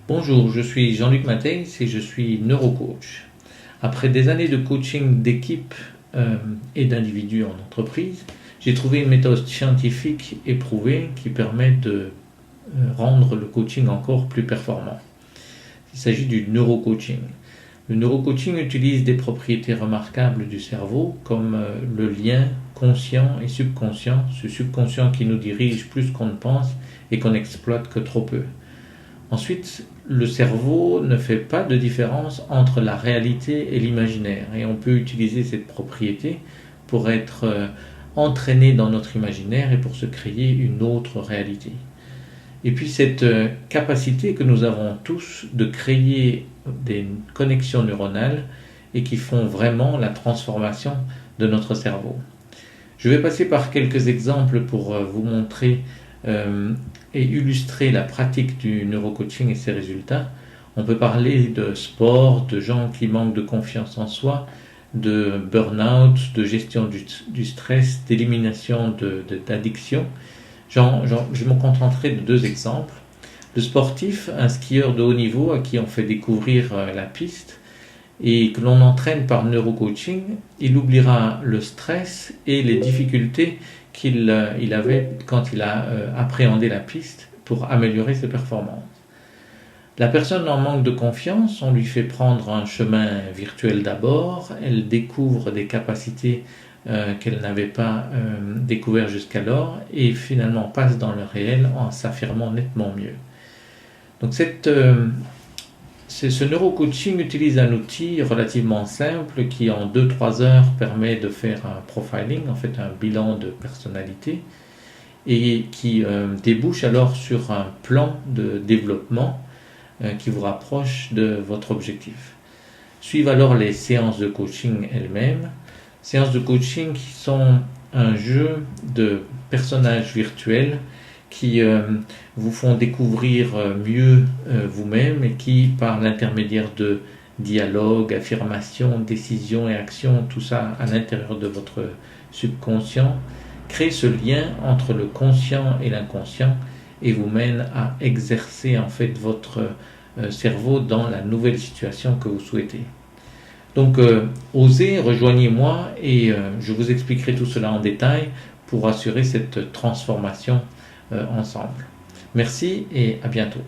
Bonjour, je suis Jean-Luc Mateis et je suis neurocoach. Après des années de coaching d'équipe et d'individus en entreprise, j'ai trouvé une méthode scientifique éprouvée qui permet de rendre le coaching encore plus performant. Il s'agit du neurocoaching. Le neurocoaching utilise des propriétés remarquables du cerveau comme le lien conscient et subconscient, ce subconscient qui nous dirige plus qu'on ne pense et qu'on n'exploite que trop peu. Ensuite, le cerveau ne fait pas de différence entre la réalité et l'imaginaire et on peut utiliser cette propriété pour être entraîné dans notre imaginaire et pour se créer une autre réalité. Et puis cette capacité que nous avons tous de créer des connexions neuronales et qui font vraiment la transformation de notre cerveau. Je vais passer par quelques exemples pour vous montrer et illustrer la pratique du neurocoaching et ses résultats. On peut parler de sport, de gens qui manquent de confiance en soi, de burn-out, de gestion du stress, d'élimination d'addiction. Je me contenterai de deux exemples. Le sportif, un skieur de haut niveau à qui on fait découvrir la piste et que l'on entraîne par neurocoaching, il oubliera le stress et les difficultés qu'il avait quand il a appréhendé la piste pour améliorer ses performances. La personne en manque de confiance, on lui fait prendre un chemin virtuel d'abord, elle découvre des capacités qu'elle n'avait pas découvert jusqu'alors et finalement passe dans le réel en s'affirmant nettement mieux. Donc ce neurocoaching utilise un outil relativement simple qui en 2-3 heures permet de faire un profiling, en fait un bilan de personnalité, et qui débouche alors sur un plan de développement qui vous rapproche de votre objectif. Suivent alors les séances de coaching elles-mêmes, séances de coaching qui sont un jeu de personnages virtuels qui vous font découvrir mieux vous-même et qui, par l'intermédiaire de dialogue, affirmation, décision et action, tout ça à l'intérieur de votre subconscient, crée ce lien entre le conscient et l'inconscient et vous mène à exercer en fait votre cerveau dans la nouvelle situation que vous souhaitez. Donc osez, rejoignez-moi et je vous expliquerai tout cela en détail pour assurer cette transformation ensemble. Merci et à bientôt.